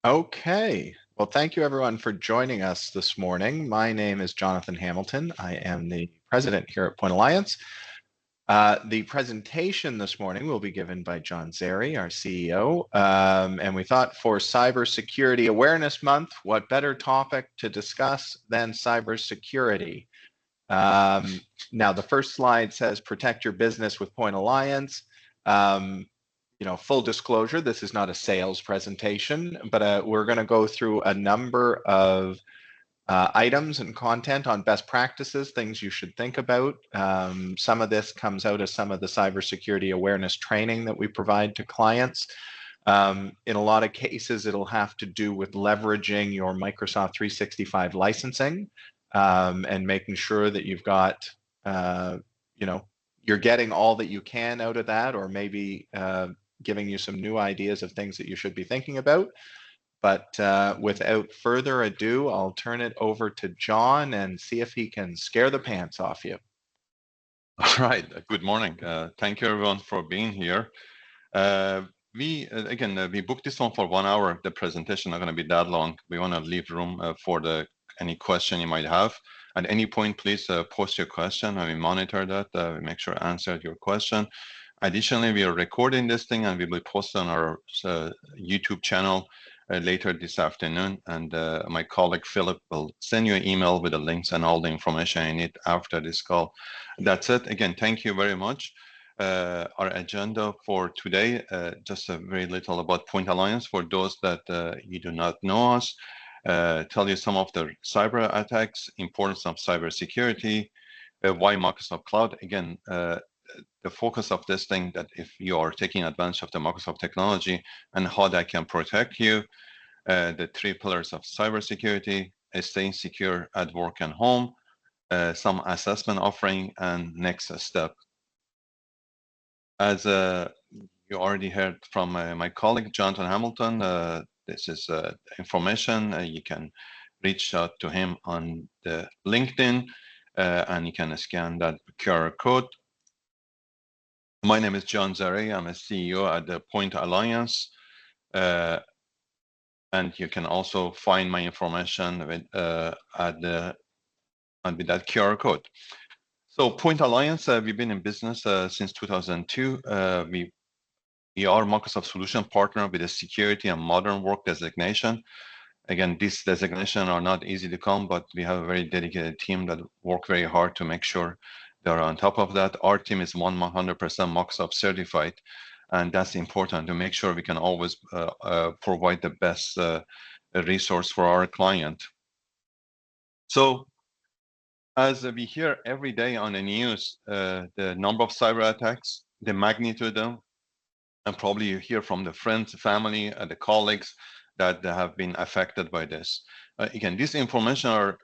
Okay. Well, thank you everyone for joining us this morning. My name is Jonathan Hamilton. I am the president here at Point Alliance. The presentation this morning will be given by John Zeri, our CEO. And we thought for Cybersecurity Awareness Month, what better topic to discuss than cybersecurity? Now, the first slide says protect your business with Point Alliance. Full disclosure, this is not a sales presentation, but we're going to go through a number of items and content on best practices, things you should think about. Some of this comes out of some of the cybersecurity awareness training that we provide to clients. In a lot of cases, it'll have to do with leveraging your Microsoft 365 licensing and making sure that you've got, you're getting all that you can out of that, or maybe giving you some new ideas of things that you should be thinking about. But without further ado, I'll turn it over to John and see if he can scare the pants off you. All right. Good morning. Thank you, everyone, for being here. We booked this one for 1 hour. The presentation not going to be that long. We want to leave room for any question you might have. At any point, please post your question, and we monitor that. We make sure I answer your question. Additionally, we are recording this thing, and we will post on our YouTube channel later this afternoon. And my colleague Philip will send you an email with the links and all the information you need after this call. That's it. Again, thank you very much. Our agenda for today, just very little about Point Alliance for those that you do not know us. Tell you some of the cyber attacks, importance of cybersecurity, why Microsoft Cloud. Again, the focus of this thing, that if you are taking advantage of the Microsoft technology and how that can protect you, the 3 pillars of cybersecurity, staying secure at work and home, some assessment offering, and next step. As you already heard from my colleague, Jonathan Hamilton, this is information. You can reach out to him on the LinkedIn, and you can scan that QR code. My name is John Zeri. I'm a CEO at the Point Alliance. And you can also find my information with that QR code. So Point Alliance, we've been in business since 2002. We are Microsoft solution partner with a security and modern work designation. Again, these designations are not easy to come, but we have a very dedicated team that work very hard to make sure they're on top of that. Our team is 100% Microsoft certified, and that's important to make sure we can always provide the best resource for our client. So as we hear every day on the news, the number of cyber attacks, the magnitude of them, and probably you hear from the friends, family, and the colleagues that have been affected by this. Again, this information are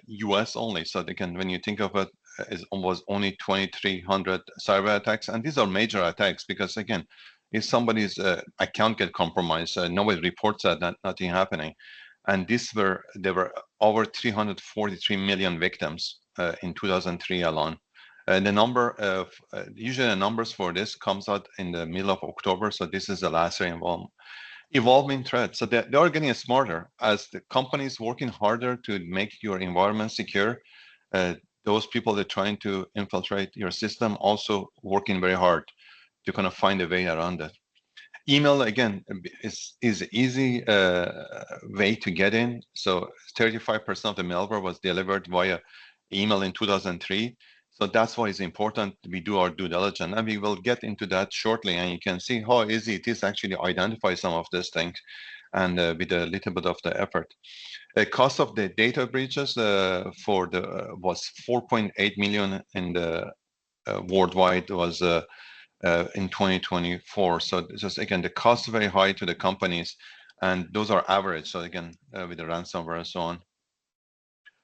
US only. So again, when you think of it, it was only 2,300 cyber attacks. And these are major attacks because, again, if somebody's account get compromised, nobody reports that, nothing happening. And there were over 343 million victims in 2003 alone. And the number of, usually the numbers for this comes out in the middle of October. So this is the last year evolving threat. So they are getting smarter as the companies working harder to make your environment secure. Those people that are trying to infiltrate your system also working very hard to kind of find a way around it. Email, again, is easy way to get in. So 35% of the malware was delivered via email in 2003. So that's why it's important we do our due diligence. And we will get into that shortly. And you can see how easy it is actually to identify some of these things and with a little bit of the effort. The cost of the data breaches was 4.8 million in the worldwide was in 2024. So just again, the cost is very high to the companies, and those are average. So again, with the ransomware and so on.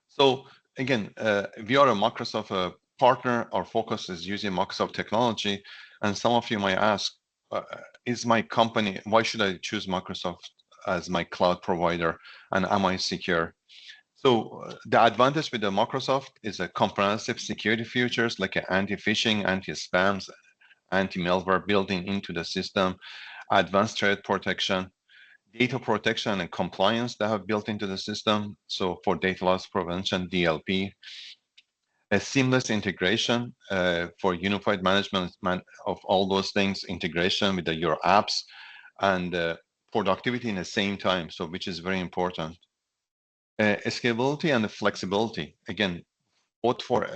So again, we are a Microsoft partner. Our focus is using Microsoft technology. And some of you might ask, is my company, why should I choose Microsoft as my cloud provider, and am I secure? So the advantage with the Microsoft is a comprehensive security features like anti-phishing, anti-spams, anti-malware building into the system, advanced threat protection. data protection and compliance that have built into the system. So for data loss prevention, DLP, a seamless integration for unified management of all those things, integration with your apps, and productivity in the same time, so which is very important. Scalability and the flexibility, again, both for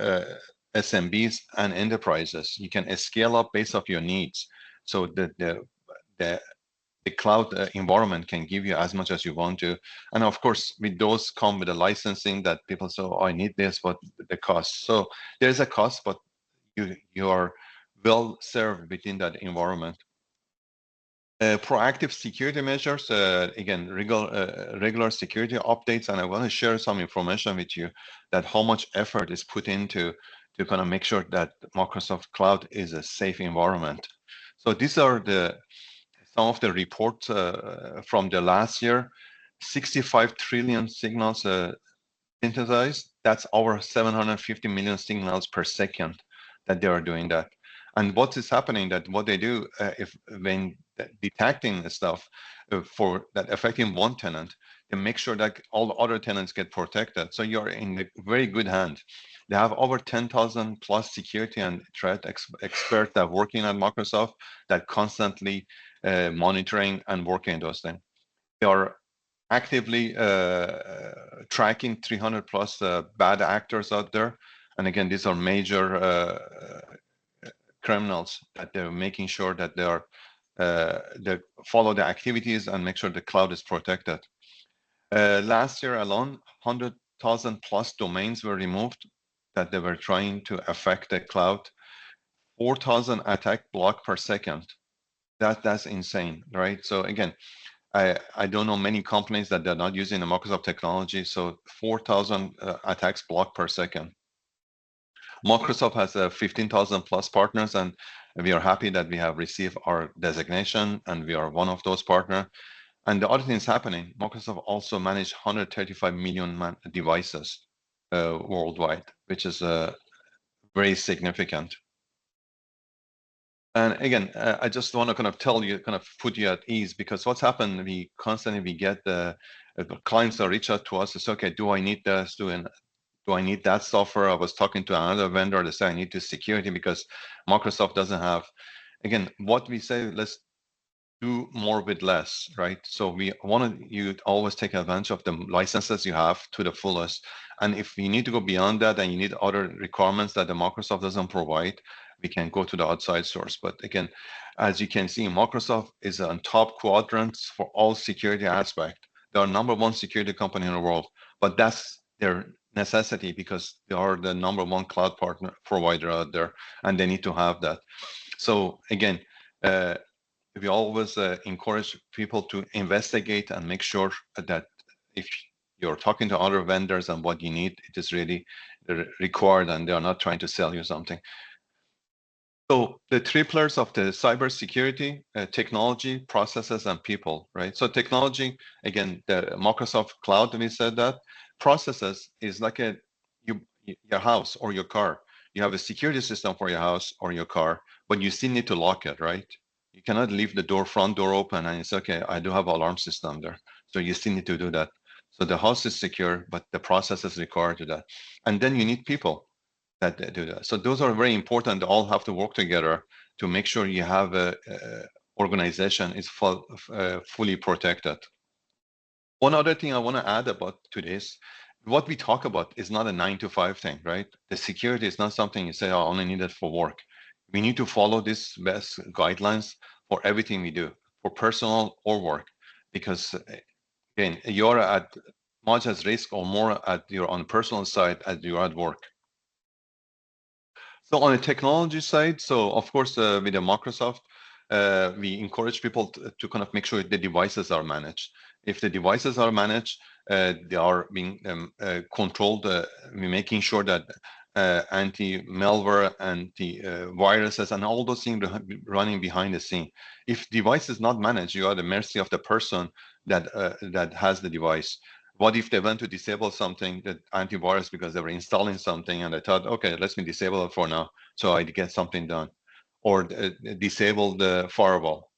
SMBs and enterprises. You can scale up based off your needs. So the the cloud environment can give you as much as you want to. And of course, with those come with the licensing that people say, oh, I need this, but the cost. So there's a cost, but you are well served within that environment. Proactive security measures, again, regular security updates. And I want to share some information with you that how much effort is put into to kind of make sure that Microsoft Cloud is a safe environment. So these are some of the reports from the last year. 65 trillion signals synthesized. That's over 750 million signals per second that they are doing that. And what is happening, that what they do, if when detecting stuff for that affecting one tenant, they make sure that all the other tenants get protected. So you're in a very good hand. They have over 10,000 plus security and threat experts that are working at Microsoft that constantly monitoring and working those things. They are actively tracking 300 plus bad actors out there. And again, these are major criminals that they're making sure that they follow the activities and make sure the cloud is protected. Last year alone, 100,000 plus domains were removed that they were trying to affect the cloud. 4,000 attack block per second. That's insane, right? So again, I don't know many companies that they're not using the Microsoft technology. So 4,000 attacks blocked per second. Microsoft has 15,000 plus partners, and we are happy that we have received our designation, and we are one of those partners. And the other thing is happening. Microsoft also managed 135 million devices worldwide, which is very significant. And again, I just want to kind of tell you, kind of put you at ease, because what's happened, we constantly get the clients that reach out to us. It's okay, do I need this? Do I need that software? I was talking to another vendor that said I need this security because Microsoft doesn't have. Again, what we say, let's do more with less, right? So we want you to always take advantage of the licenses you have to the fullest. And if you need to go beyond that and you need other requirements that the Microsoft doesn't provide, we can go to the outside source. But again, as you can see, Microsoft is on top quadrants for all security aspect. They are number one security company in the world, but that's their necessity because they are the number one cloud partner provider out there, and they need to have that. So again, we always encourage people to investigate and make sure that if you're talking to other vendors and what you need, it is really required and they are not trying to sell you something. So the three pillars of the cybersecurity, technology, processes, and people, right? So technology, again, the Microsoft Cloud, we said that. Processes is like your house or your car. You have a security system for your house or your car, but you still need to lock it, right? You cannot leave the front door open and it's okay, I do have an alarm system there. So you still need to do that. So the house is secure, but the process is required to that. And then you need people that do that. So those are very important. They all have to work together to make sure you have a organization is fully protected. One other thing I want to add about to this, what we talk about is not a 9 to 5 thing, right? The security is not something you say, oh, I only need it for work. We need to follow these best guidelines for everything we do, for personal or work, because again, you're at much as risk or more at your on personal side as you're at work. So on the technology side, so of course, with the Microsoft, we encourage people to kind of make sure the devices are managed. If the devices are managed, they are being controlled. We're making sure that anti-malware, anti-viruses, and all those things running behind the scene. If device is not managed, you are at the mercy of the person that has the device. What if they want to disable something, that antivirus, because they were installing something and they thought, okay, let me disable it for now so I get something done, or disable the firewall.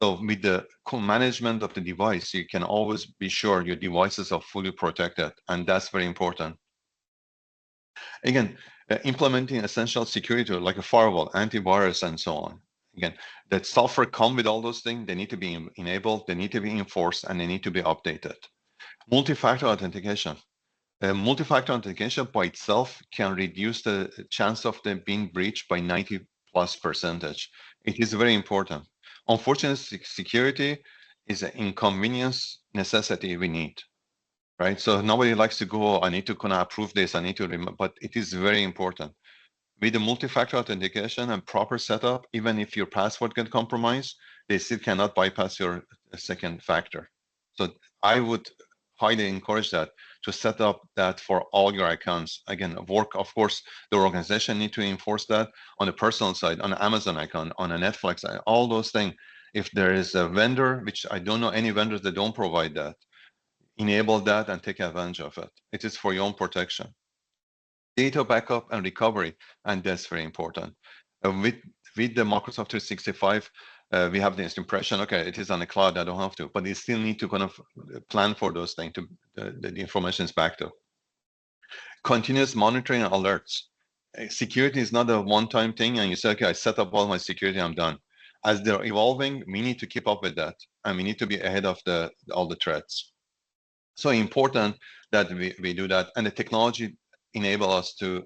So with the management of the device, you can always be sure your devices are fully protected, and that's very important. Again, implementing essential security like a firewall, antivirus, and so on. Again, that software come with all those things. They need to be enabled, they need to be enforced, and they need to be updated. Multi-factor authentication. Multi-factor authentication by itself can reduce the chance of them being breached by 90+%. It is very important. Unfortunately, security is an inconvenience necessity we need, right? So nobody likes to go, I need to kind of approve this, I need to remember, but it is very important. With the multi-factor authentication and proper setup, even if your password get compromised, they still cannot bypass your second factor. So I would highly encourage that to set up that for all your accounts. Again, work, of course, the organization need to enforce that on the personal side, on an Amazon account, on a Netflix, all those things. If there is a vendor, which I don't know any vendors that don't provide that, enable that and take advantage of it. It is for your own protection. Data backup and recovery, and that's very important. With the Microsoft 365, we have this impression, okay, it is on the cloud, I don't have to, but you still need to kind of plan for those things to the information is backed up. Continuous monitoring and alerts. Security is not a one-time thing, and you say, okay, I set up all my security, I'm done. As they're evolving, we need to keep up with that, and we need to be ahead of all the threats. So important that we do that, and the technology enable us to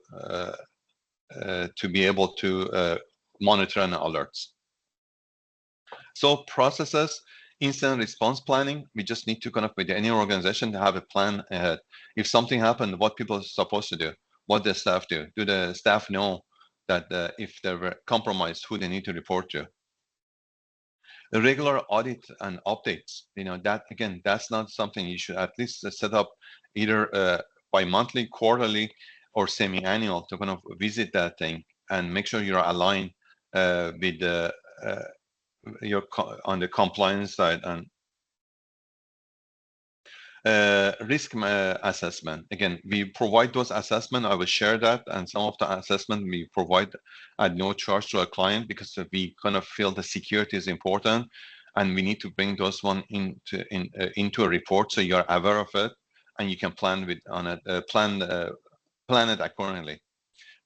be able to monitor and alerts. So processes, incident response planning, we just need to kind of, with any organization, to have a plan ahead. If something happened, what people are supposed to do, what the staff do the staff know that if they were compromised, who they need to report to? The regular audit and updates, that again, that's not something you should at least set up either bi-monthly, quarterly, or semi-annual to kind of visit that thing and make sure you're aligned with on the compliance side. And risk assessment. Again, we provide those assessment. I will share that, and some of the assessment we provide at no charge to a client because we kind of feel the security is important, and we need to bring those one into a report so you're aware of it and you can plan plan it accordingly.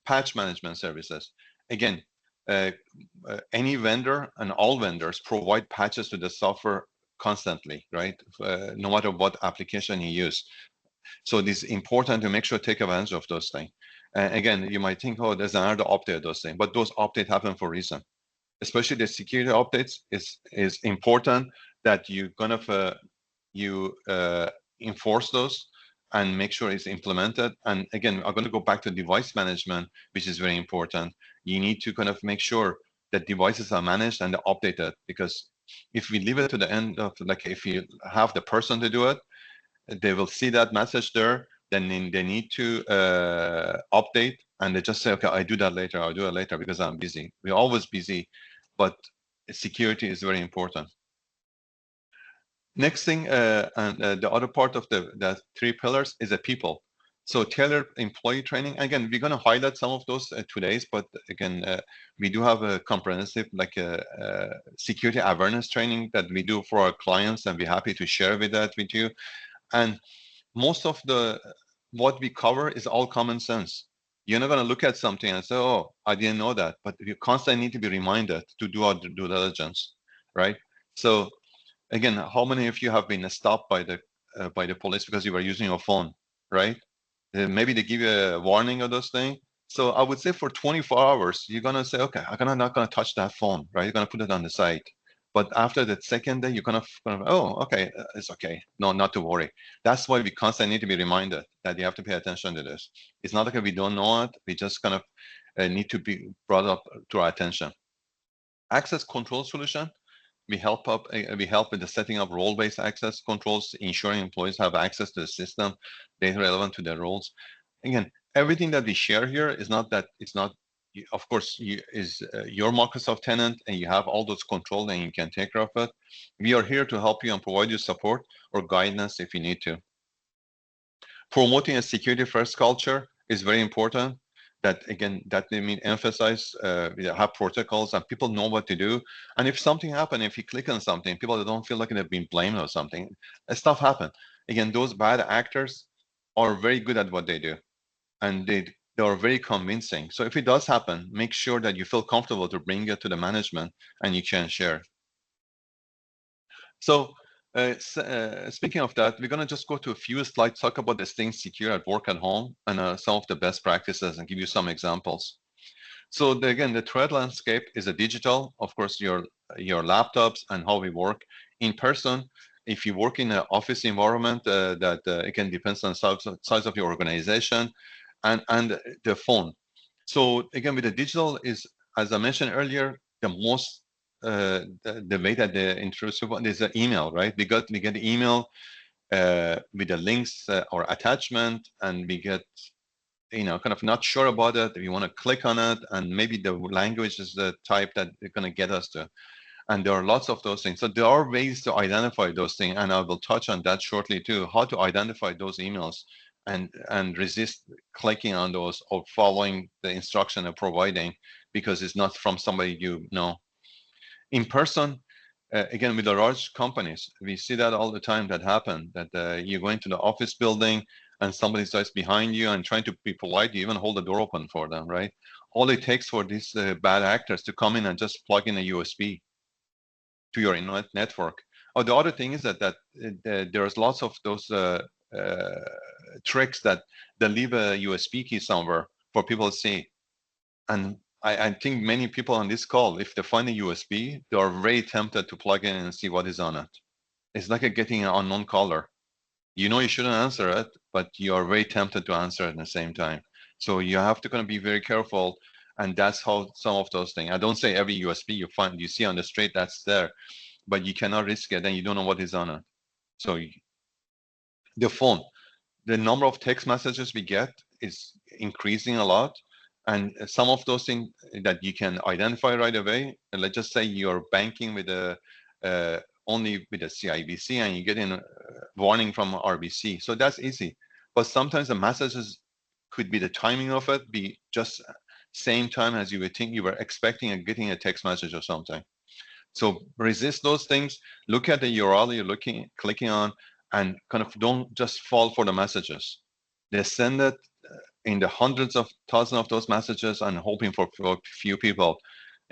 Patch management services. Again, any vendor and all vendors provide patches to the software constantly, right? No matter what application you use. So it is important to make sure take advantage of those things. Again, you might think, oh, there's another update, those things, but those updates happen for a reason. Especially the security updates is important that you kind of enforce those and make sure it's implemented. And again, I'm going to go back to device management, which is very important. You need to kind of make sure that devices are managed and updated, because if we leave it to the end of, like, if you have the person to do it, they will see that message there, then they need to update, and they just say, okay, I'll do that later because I'm busy. We're always busy, but security is very important. Next thing, and the other part of the three pillars is the people. So tailored employee training. Again, we're going to highlight some of those today's, but again, we do have a comprehensive security awareness training that we do for our clients, and we're happy to share with you. And most of what we cover is all common sense. You're not going to look at something and say, oh, I didn't know that, but you constantly need to be reminded to do our due diligence, right? So again, how many of you have been stopped by the police because you were using your phone, right? Maybe they give you a warning of those things. So I would say for 24 hours, you're gonna say, okay, I'm not gonna touch that phone, right? You're gonna put it on the side. But after the second day, you're kind of, oh, okay, it's okay. No, not to worry. That's why we constantly need to be reminded that you have to pay attention to this. It's not like we don't know it. We just kind of need to be brought up to our attention. Access control solution. We help with the setting up role-based access controls, ensuring employees have access to the system, data relevant to their roles. Again, everything that we share here is not that it's not. Of course, your Microsoft tenant, and you have all those controls, and you can take care of it. We are here to help you and provide you support or guidance if you need to. Promoting a security-first culture is very important. that again, that they mean emphasize, have protocols and people know what to do. And if something happens, if you click on something, people don't feel like they've been blamed or something, stuff happen. Again, those bad actors are very good at what they do, and they are very convincing. So if it does happen, make sure that you feel comfortable to bring it to the management and you can share. So speaking of that, we're going to just go to a few slides, talk about the staying secure at work, at home, and some of the best practices, and give you some examples. So again, the threat landscape is a digital, of course, your laptops and how we work in person. If you work in an office environment, that again depends on size of your organization, and the phone. So again, with the digital is, as I mentioned earlier, the most the way that the intrusive one is an email, right? We get the email with the links or attachment, and we get kind of not sure about it. We want to click on it, and maybe the language is the type that they're going to get us to. And there are lots of those things. So there are ways to identify those things, and I will touch on that shortly too. How to identify those emails and resist clicking on those or following the instruction they're providing because it's not from somebody you know. In person, again, with the large companies, we see that all the time that happen, that you go into the office building and somebody starts behind you and trying to be polite, you even hold the door open for them, right? All it takes for these bad actors to come in and just plug in a USB to your network. Oh, the other thing is that there's lots of those uh, tricks that they leave a USB key somewhere for people to see. And I think many people on this call, if they find a USB, they are very tempted to plug in and see what is on it. It's like getting an unknown caller. You know you shouldn't answer it, but you are very tempted to answer it at the same time. So you have to kind of be very careful. And that's how some of those things. I don't say every USB you see on the street that's there, but you cannot risk it, and you don't know what is on it. So the phone, the number of text messages we get is increasing a lot. And some of those things that you can identify right away, and let's just say you're banking with a only with a CIBC and you get a warning from RBC. So that's easy. But sometimes the messages could be the timing of it, be just same time as you would think you were expecting and getting a text message or something. So resist those things. Look at the URL you're clicking on, and kind of don't just fall for the messages. They send it in the hundreds of thousands of those messages and hoping for a few people.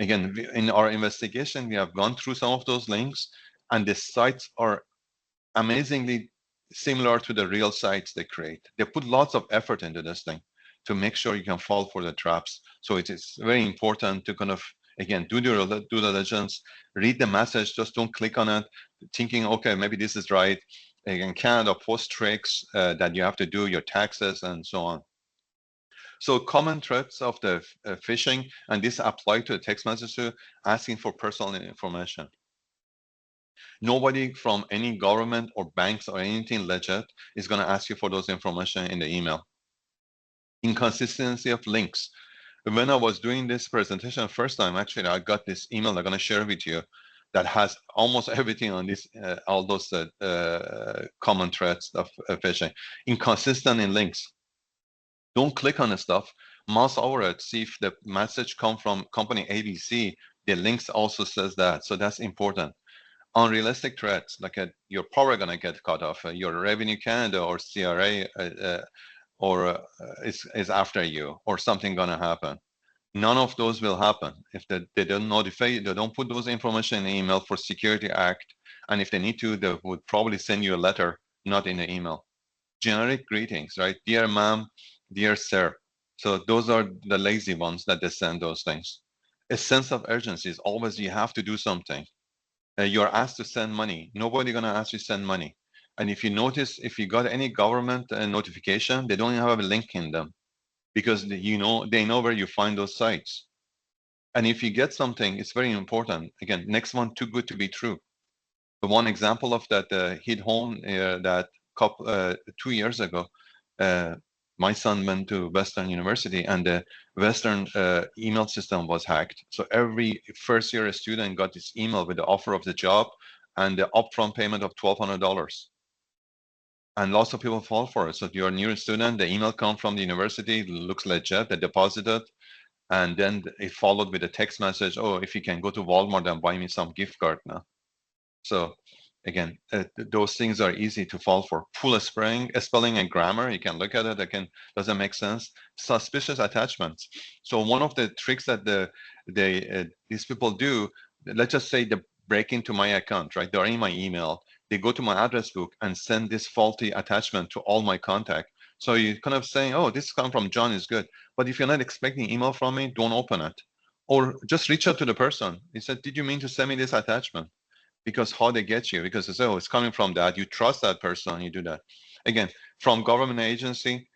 Again, in our investigation, we have gone through some of those links, and the sites are amazingly similar to the real sites they create. They put lots of effort into this thing to make sure you can fall for the traps. So it is very important to kind of, again, do the due diligence, read the message, just don't click on it, thinking, okay, maybe this is right. Again, Canada post tricks that you have to do your taxes and so on. So common threats of the phishing, and this apply to the text message asking for personal information. Nobody from any government or banks or anything legit is going to ask you for those information in the email. Inconsistency of links. When I was doing this presentation first time, actually, I got this email I'm going to share with you that has almost everything on this, all those common threats of phishing. Inconsistent in links. Don't click on the stuff. Mouse over it. See if the message come from company ABC. The links also says that. So that's important. Unrealistic threats, like you're probably going to get cut off. Your Revenue Canada or CRA is after you, or something going to happen. None of those will happen if they don't notify you. They don't put those information in the email for Security Act, and if they need to, they would probably send you a letter, not in the email. Generic greetings, right? Dear ma'am, dear sir. So those are the lazy ones that they send those things. A sense of urgency is always you have to do something. You're asked to send money. Nobody gonna ask you to send money. And if you notice, if you got any government notification, they don't have a link in them because they know where you find those sites. And if you get something, it's very important. Again, next one, too good to be true. The one example of that hit home that 2 years ago, my son went to Western University and the Western email system was hacked. So every first year student got this email with the offer of the job and the upfront payment of $1,200. And lots of people fall for it. So you're a new student, the email comes from the university, looks legit, they deposited, and then it followed with a text message, oh, if you can go to Walmart and buy me some gift card now. So again, those things are easy to fall for. Full spelling and grammar, you can look at it, again, doesn't make sense. Suspicious attachments. So one of the tricks that these people do, let's just say they break into my account, right? They're in my email. They go to my address book and send this faulty attachment to all my contact. So you're kind of saying, oh, this come from John is good. But if you're not expecting email from me, don't open it. Or just reach out to the person. He said, did you mean to send me this attachment? Because how they get you, because it's, oh, it's coming from that, you trust that person, you do that. Again, from government agency,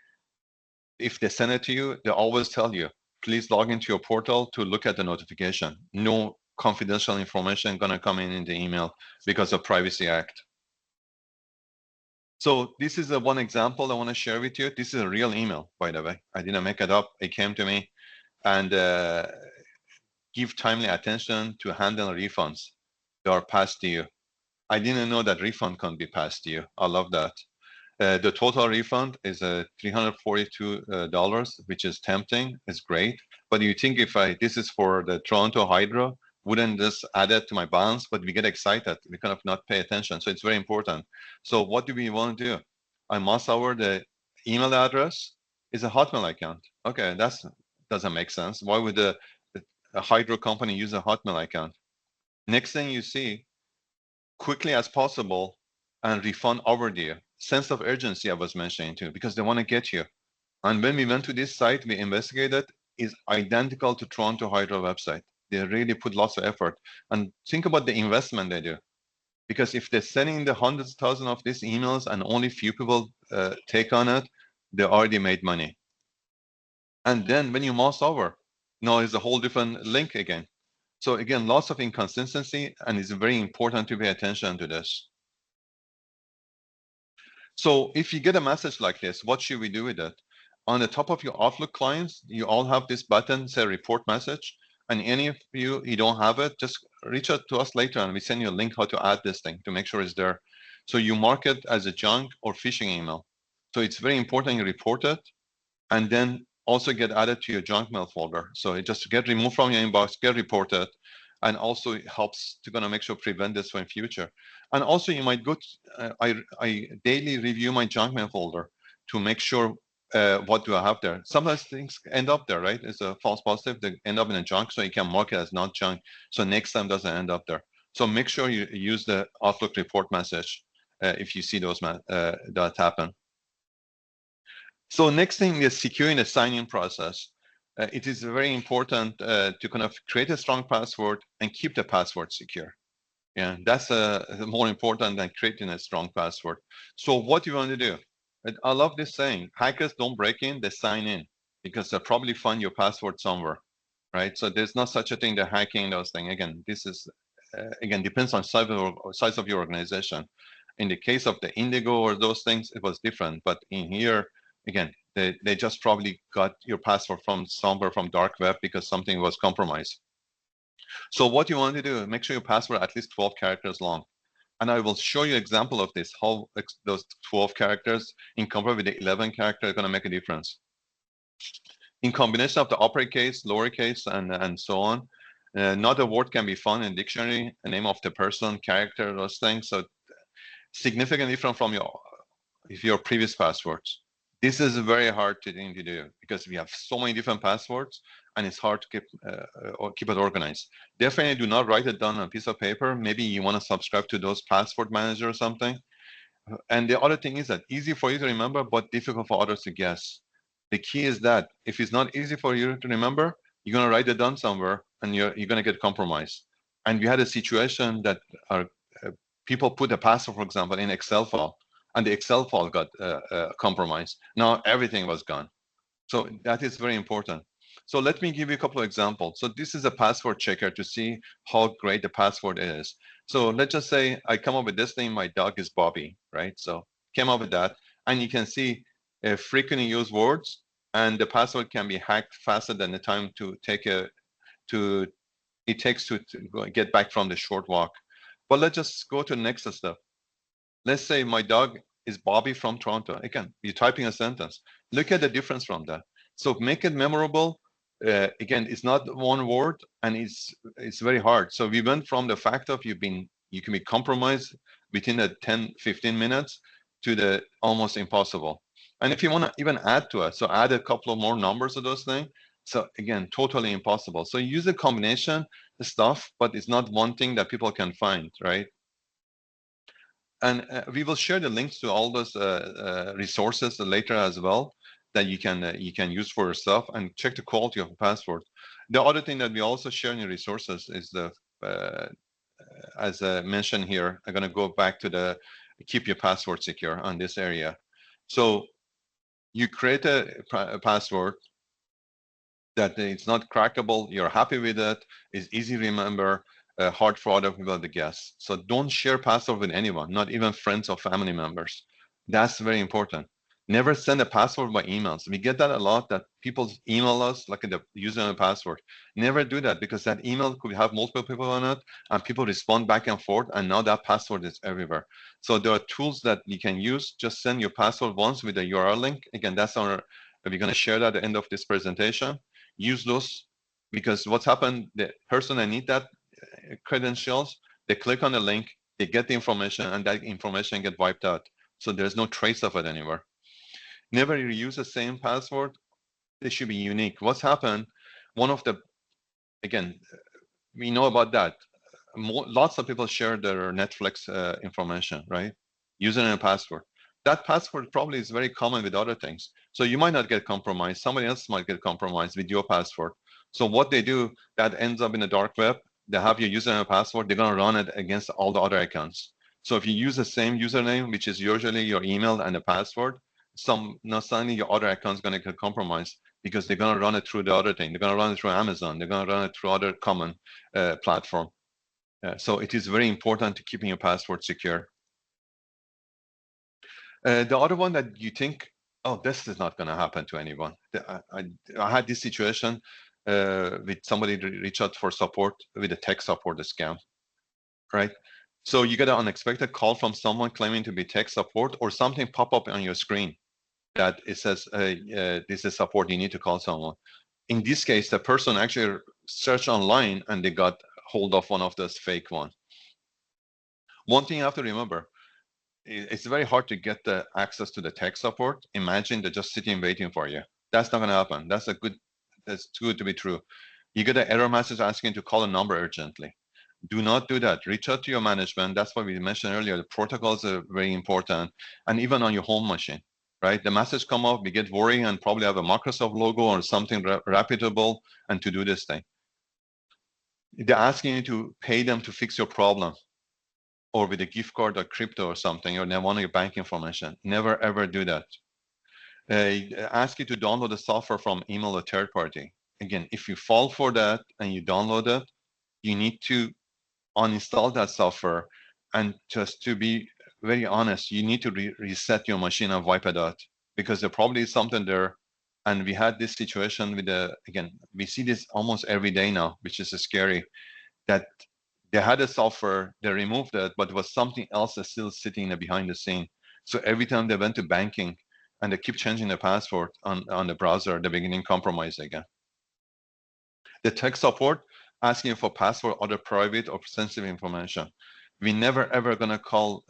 if they send it to you, they always tell you, please log into your portal to look at the notification. No confidential information gonna come in the email because of Privacy Act. So this is one example I want to share with you. This is a real email, by the way. I didn't make it up. It came to me. And give timely attention to handle refunds that are passed to you. I didn't know that refund can be passed to you. I love that. The total refund is $342, which is tempting. It's great. But you think if this is for the Toronto Hydro, wouldn't this add it to my balance? But we get excited. We kind of not pay attention. So it's very important. So what do we want to do? I mouse over the email address is a Hotmail account. Okay, that doesn't make sense. Why would a hydro company use a Hotmail account? Next thing you see, quickly as possible and refund overdue. Sense of urgency I was mentioning too, because they want to get you. And when we went to this site, we investigated, is identical to Toronto Hydro website. They really put lots of effort. And think about the investment they do. Because if they're sending the hundreds of thousands of these emails and only few people take on it, they already made money. And then when you mouse over, now it's a whole different link again. So again, lots of inconsistency, and it's very important to pay attention to this. So if you get a message like this, what should we do with it? On the top of your Outlook clients, you all have this button, say report message. And any of you don't have it, just reach out to us later and we send you a link how to add this thing to make sure it's there. So you mark it as a junk or phishing email. So it's very important you report it and then also get added to your junk mail folder. So it just get removed from your inbox, get reported, and also it helps to gonna make sure prevent this for in future. And also you might go, I daily review my junk mail folder to make sure what do I have there. Sometimes things end up there, right? It's a false positive, they end up in a junk, so you can mark it as not junk. So next time doesn't end up there. So make sure you use the Outlook report message if you see those that happen. So next thing is securing the sign-in process. It is very important to kind of create a strong password and keep the password secure. Yeah, that's more important than creating a strong password. So what you want to do? I love this saying, hackers don't break in, they sign in, because they'll probably find your password somewhere, right? So there's not such a thing, they're hacking those things. Again, this is, again, depends on size of your organization. In the case of the Indigo or those things, it was different. But in here, again, they just probably got your password from somewhere from dark web because something was compromised. So what you want to do, make sure your password at least 12 characters long. And I will show you an example of this, how those 12 characters in compared with the 11 character are going to make a difference. In combination of the uppercase, lowercase, and so on, not a word can be found in dictionary, a name of the person, character, those things. So significantly different from your previous passwords. This is very hard thing to do because we have so many different passwords and it's hard to keep it organized. Definitely do not write it down on a piece of paper. Maybe you want to subscribe to those password manager or something. And the other thing is that easy for you to remember, but difficult for others to guess. The key is that if it's not easy for you to remember, you're going to write it down somewhere and you're going to get compromised. And we had a situation that people put a password, for example, in Excel file, and the Excel file got compromised. Now everything was gone. So that is very important. So let me give you a couple of examples. So this is a password checker to see how great the password is. So let's just say I come up with this name, my dog is Bobby, right? So came up with that, and you can see frequently used words, and the password can be hacked faster than the time to take it takes to get back from the short walk. But let's just go to the next step. Let's say my dog is Bobby from Toronto. Again, you're typing a sentence. Look at the difference from that. So make it memorable. Again, it's not one word, and it's very hard. So we went from the fact of you can be compromised within the 10, 15 minutes to the almost impossible. And if you want to even add to it, so add a couple of more numbers of those things. So again, totally impossible. So use a combination stuff, but it's not one thing that people can find, right? And we will share the links to all those resources later as well that you can use for yourself, and check the quality of the password. The other thing that we also share in the resources is the as mentioned here, I'm going to go back to the keep your password secure on this area. So you create a password that it's not crackable, you're happy with it, it's easy to remember, hard for other people to guess. So don't share password with anyone, not even friends or family members. That's very important. Never send a password by emails. We get that a lot, that people email us like the username and password. Never do that, because that email could have multiple people on it and people respond back and forth, and now that password is everywhere. So there are tools that you can use. Just send your password once with a URL link. Again, we're going to share that at the end of this presentation. Use those, because what's happened, the person that need that credentials, they click on the link, they get the information, and that information get wiped out. So there's no trace of it anywhere. Never use the same password. They should be unique. What's happened, again, we know about that. Lots of people share their Netflix information, right? Username and password. That password probably is very common with other things. So you might not get compromised. Somebody else might get compromised with your password. So what they do, that ends up in the dark web. They have your username and password. They're going to run it against all the other accounts. So if you use the same username, which is usually your email and the password, not suddenly your other account's going to get compromised, because they're going to run it through the other thing. They're going to run it through Amazon. They're going to run it through other common platform. So it is very important to keeping your password secure. The other one that you think, oh, this is not going to happen to anyone. I had this situation with somebody reach out for support with a tech support scam, right? So you get an unexpected call from someone claiming to be tech support, or something pop up on your screen that it says, this is support, you need to call someone. In this case, the person actually searched online and they got hold of one of those fake ones. One thing you have to remember, it's very hard to get the access to the tech support. Imagine they're just sitting waiting for you. That's not going to happen. That's too good to be true. You get an error message asking to call a number urgently. Do not do that. Reach out to your management. That's what we mentioned earlier. The protocols are very important, and even on your home machine, right? The message come up, we get worried and probably have a Microsoft logo or something reputable, and to do this thing. They're asking you to pay them to fix your problem, or with a gift card or crypto or something, or they want your bank information. Never ever do that. Ask you to download the software from email or third party. Again, if you fall for that and you download it, you need to uninstall that software. And just to be very honest, you need to reset your machine and wipe it out, because there probably is something there. And we had this situation with again, we see this almost every day now, which is scary, that they had a software, they removed it, but it was something else that's still sitting behind the scene. So every time they went to banking and they keep changing the password on the browser, they're beginning compromised again. The tech support asking for password, other private or sensitive information. We never ever gonna call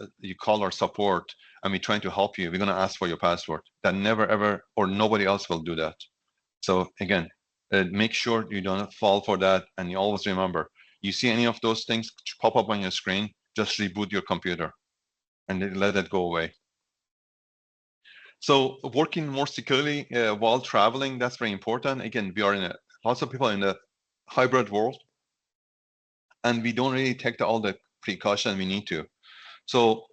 our support and we're trying to help you. We're gonna ask for your password. That never ever, or nobody else will do that. So again, make sure you don't fall for that, and you always remember, you see any of those things pop up on your screen, just reboot your computer and let it go away. So working more securely while traveling, that's very important. Again, we are lots of people in the hybrid world, and we don't really take all the precaution we need to. So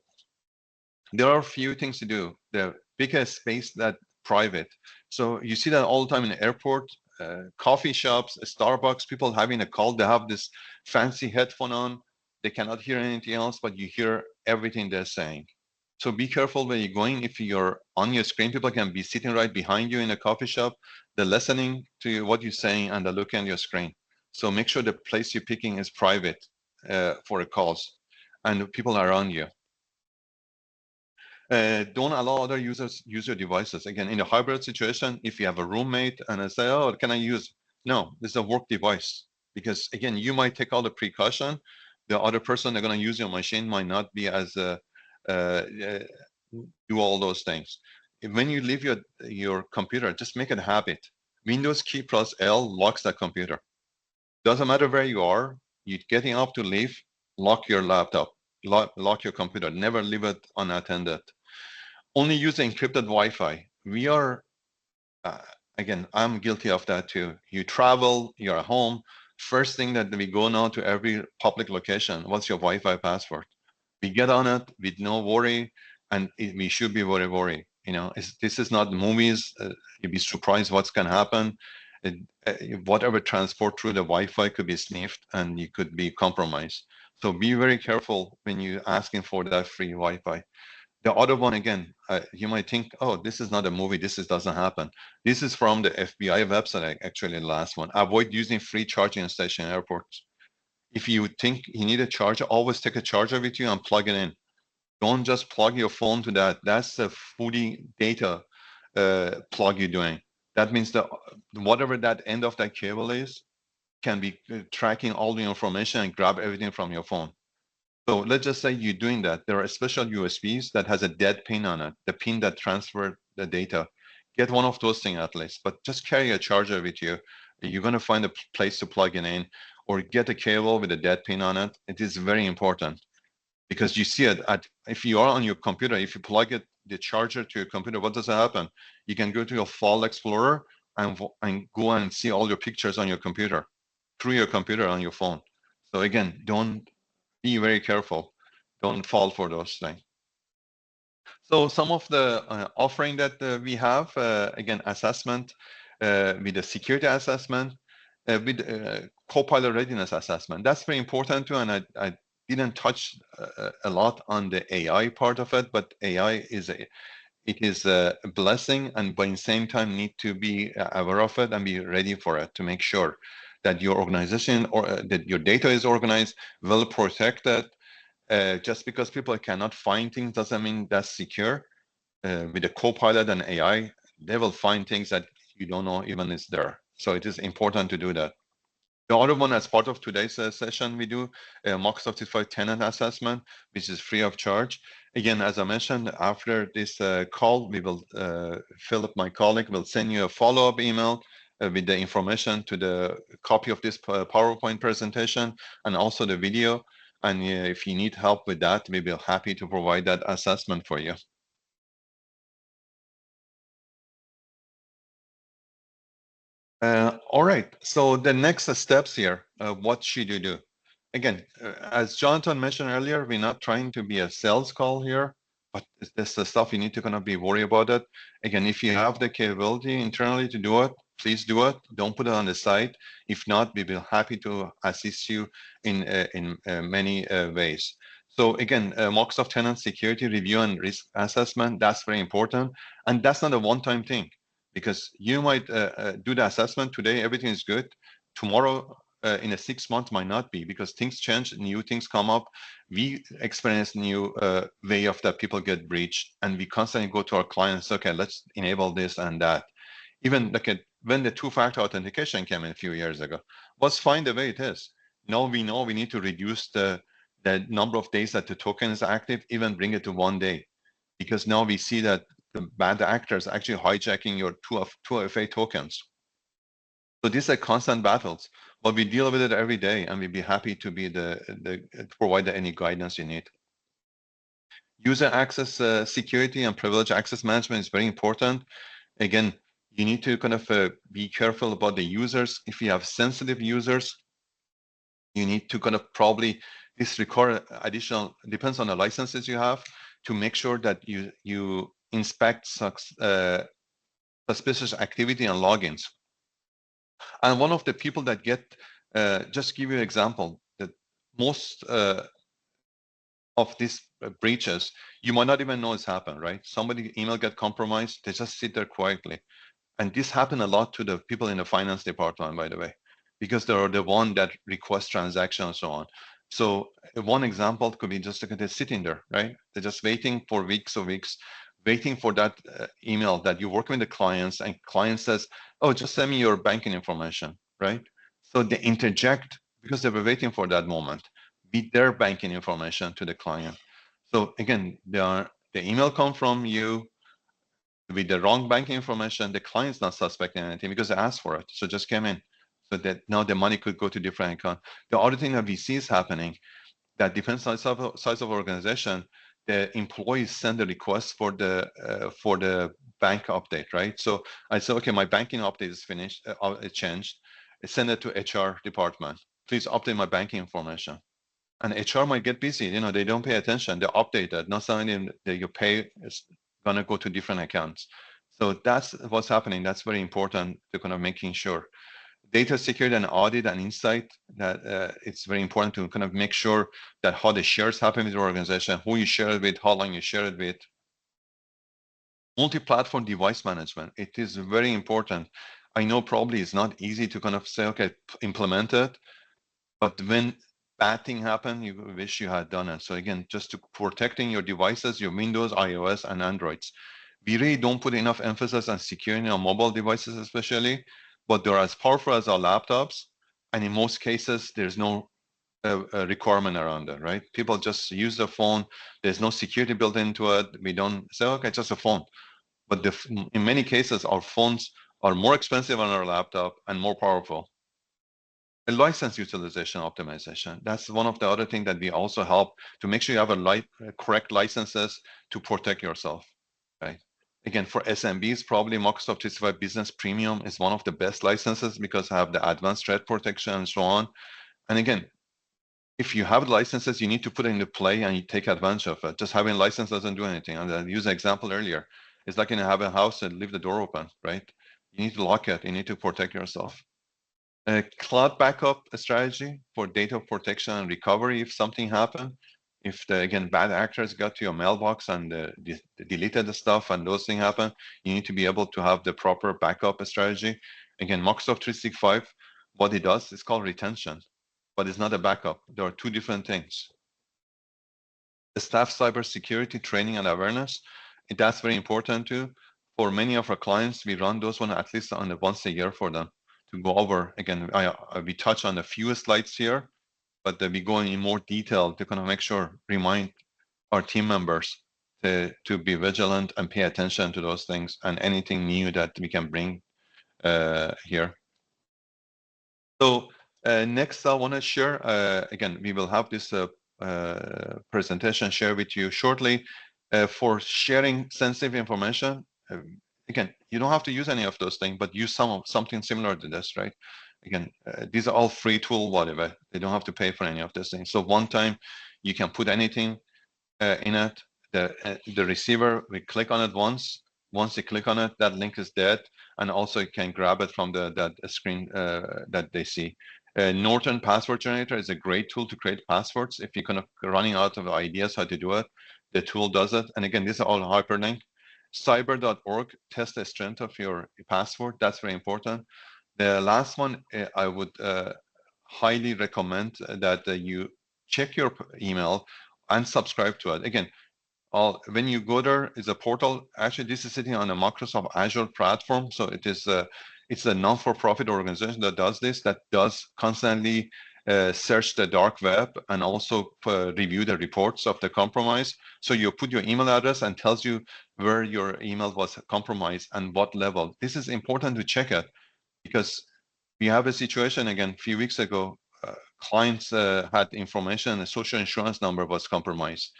there are a few things to do. The biggest space that private. So you see that all the time in the airport, coffee shops, Starbucks, people having a call, they have this fancy headphone on, they cannot hear anything else, but you hear everything they're saying. So be careful where you're going. If you're on your screen, people can be sitting right behind you in a coffee shop, they're listening to what you're saying and they're looking at your screen. So make sure the place you're picking is private for calls and people around you. Don't allow other users use your devices. Again, in a hybrid situation, if you have a roommate and I say, oh, can I use? No, this is a work device. Because again, you might take all the precaution. The other person they're going to use your machine might not be as do all those things. When you leave your computer, just make it a habit. Windows key plus L locks that computer. Doesn't matter where you are, you're getting up to leave, lock your laptop, lock your computer, never leave it unattended. Only use encrypted Wi-Fi. We are, uh, again, I'm guilty of that too. You travel, you're at home, first thing that we go now to every public location, what's your Wi-Fi password? We get on it with no worry, and we should be very worried. This is not movies. You'd be surprised what's going to happen. It, Whatever transport through the Wi-Fi could be sniffed, and you could be compromised. So be very careful when you're asking for that free Wi-Fi. The other one, again, you might think, oh, this is not a movie. Doesn't happen. This is from the FBI website, actually, the last one. Avoid using free charging station airports. If you think you need a charger, always take a charger with you and plug it in. Don't just plug your phone to that. That's a fully data plug you're doing. That means that whatever that end of that cable is can be tracking all the information and grab everything from your phone. So let's just say you're doing that. There are special USBs that has a dead pin on it, the pin that transfers the data. Get one of those things at least, but just carry a charger with you. You're going to find a place to plug it in, or get a cable with a dead pin on it. It is very important because you see it if you are on your computer, if you plug the charger to your computer, what does happen? You can go to your File Explorer and go and see all your pictures on your computer through your computer on your phone. So again, don't be very careful. Don't fall for those things. So some of the offering that we have, again, assessment with the security assessment, with Copilot readiness assessment. That's very important too, and I didn't touch a lot on the AI part of it, but AI is a blessing, and by the same time need to be aware of it and be ready for it to make sure that your organization or that your data is organized, well protected. Just because people cannot find things doesn't mean that's secure. With the Copilot and AI, they will find things that you don't know even is there. So it is important to do that. The other one, as part of today's session, we do a Microsoft 365 tenant assessment, which is free of charge. Again, as I mentioned, after this call, we will, Philip, my colleague, will send you a follow-up email with the information to the copy of this PowerPoint presentation and also the video. And if you need help with that, we'll be happy to provide that assessment for you. All right, so the next steps here, what should you do? Again, as Jonathan mentioned earlier, we're not trying to be a sales call here, but this is the stuff you need to kind of be worried about it. Again, if you have the capability internally to do it, please do it. Don't put it on the side. If not, we'll be happy to assist you in many ways. So again, Microsoft Tenant Security Review and Risk Assessment, that's very important. And that's not a one-time thing, because you might do the assessment today, everything is good. Tomorrow, in a 6 months might not be, because things change, new things come up. We experience new way of that people get breached, and we constantly go to our clients, okay, let's enable this and that. Even like when the two-factor authentication came in a few years ago, was fine the way it is. Now we know we need to reduce the number of days that the token is active, even bring it to 1 day, because now we see that the bad actors actually hijacking your 2FA tokens. So these are constant battles, but we deal with it every day, and we'd be happy to be to provide any guidance you need. User access security and privilege access management is very important. Again, you need to kind of be careful about the users. If you have sensitive users, you need to kind of probably disregard additional, depends on the licenses you have, to make sure that you inspect suspicious activity and logins. And one of the people that get, just give you an example, that most of these breaches, you might not even know it's happened, right? Somebody email get compromised, they just sit there quietly. And this happened a lot to the people in the finance department, by the way, because they're the one that request transactions and so on. So one example could be just like they're sitting there, right? They're just waiting for weeks or weeks, waiting for that email that you work with the clients, and client says, "Oh, just send me your banking information," right? So they interject because they were waiting for that moment with their banking information to the client. So again, the email come from you with the wrong banking information. The client's not suspecting anything because they asked for it, so just came in. So that now the money could go to different account. The other thing that we see is happening that depends on size of organization. The employees send a request for the bank update, right? So I say, okay, my banking update is finished, it changed. I send it to HR department. Please update my banking information. And HR might get busy. You know, they don't pay attention. They update that. Not something that you pay is gonna go to different accounts. So that's what's happening. That's very important to kind of making sure data security and audit and insight that it's very important to kind of make sure that how the shares happen with your organization, who you share it with, how long you share it with. Multi-platform device management, it is very important. I know probably it's not easy to kind of say, okay, implement it, but when bad thing happen, you wish you had done it. So again, just to protecting your devices, your Windows, iOS, and Androids. We really don't put enough emphasis on securing our mobile devices, especially, but they're as powerful as our laptops. And in most cases, there's no requirement around it, right? People just use the phone. There's no security built into it. We don't say, okay, just a phone. But in many cases, our phones are more expensive on our laptop and more powerful. And license utilization optimization. That's one of the other things that we also help to make sure you have correct licenses to protect yourself, right? Again, for SMBs, probably Microsoft 365 Business Premium is one of the best licenses because I have the advanced threat protection and so on. And again, if you have licenses, you need to put it into play and you take advantage of it. Just having a license doesn't do anything. And I used an example earlier. It's like you have a house and leave the door open, right? You need to lock it. You need to protect yourself. A cloud backup strategy for data protection and recovery if something happened. If the, again, bad actors got to your mailbox and deleted the stuff and those things happen, you need to be able to have the proper backup strategy. Again, Microsoft 365, what it does is called retention, but it's not a backup. There are two different things. The staff cybersecurity training and awareness, that's very important too. For many of our clients, we run those one at least on once a year for them to go over. Again, we touch on a few slides here, but we go in more detail to kind of make sure, remind our team members to be vigilant and pay attention to those things and anything new that we can bring here. So next, I want to share, again, we will have this presentation share with you shortly for sharing sensitive information. Again, you don't have to use any of those things, but use something similar to this, right? Again, these are all free tool, whatever. They don't have to pay for any of these things. So one time you can put anything in it. The receiver, we click on it once. Once you click on it, that link is dead, and also you can grab it from that screen that they see. Norton Password Generator is a great tool to create passwords. If you're kind of running out of ideas how to do it, the tool does it. And again, these are all hyperlinked. Cyber.org, test the strength of your password. That's very important. The last one, I would highly recommend that you check your email and subscribe to it. Again, when you go there, is a portal. Actually, this is sitting on a Microsoft Azure platform, so it's a non-for-profit organization that does this. That does constantly search the dark web and also review the reports of the compromise. So you put your email address and tells you where your email was compromised and what level. This is important to check it because we have a situation again a few weeks ago. Clients had information, a social insurance number was compromised.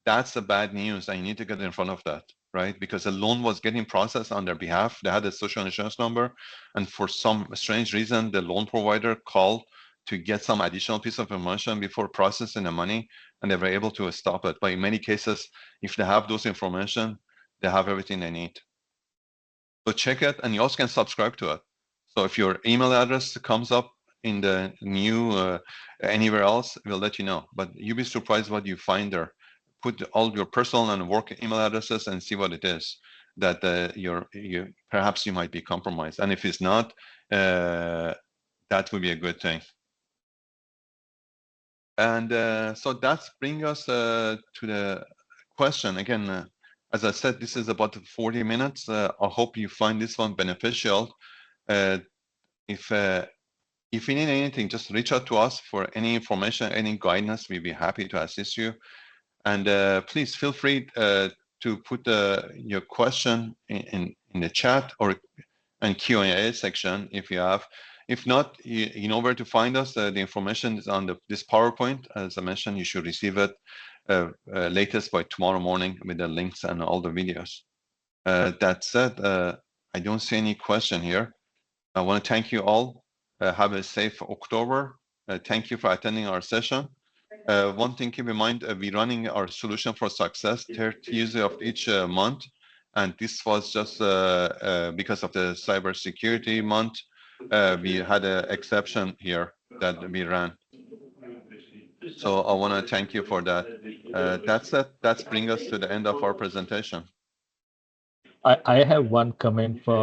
That's the bad news. I need to get in front of that, right? Because a loan was getting processed on their behalf. They had a social insurance number, and for some strange reason, the loan provider called to get some additional piece of information before processing the money, and they were able to stop it. But in many cases, if they have those information, they have everything they need. So check it, and you also can subscribe to it. So if your email address comes up in the new anywhere else, we'll let you know. But you'll be surprised what you find there. Put all your personal and work email addresses and see what it is that perhaps you might be compromised. And if it's not, that would be a good thing. And so that's bring us to the question again. As I said, this is about 40 minutes. I hope you find this one beneficial. If you need anything, just reach out to us for any information, any guidance. We'd be happy to assist you. And please feel free to put your question in the chat or and Q&A section if you have. If not, you know where to find us. The information is on this PowerPoint. As I mentioned, you should receive it latest by tomorrow morning with the links and all the videos. That said, I don't see any question here. I want to thank you all. Have a safe October. Thank you for attending our session. One thing keep in mind, we're running our solution for success third Tuesday of each month. And this was just because of the cybersecurity month. We had an exception here that we ran. So I want to thank you for that. That's it. That's bring us to the end of our presentation. I have one comment for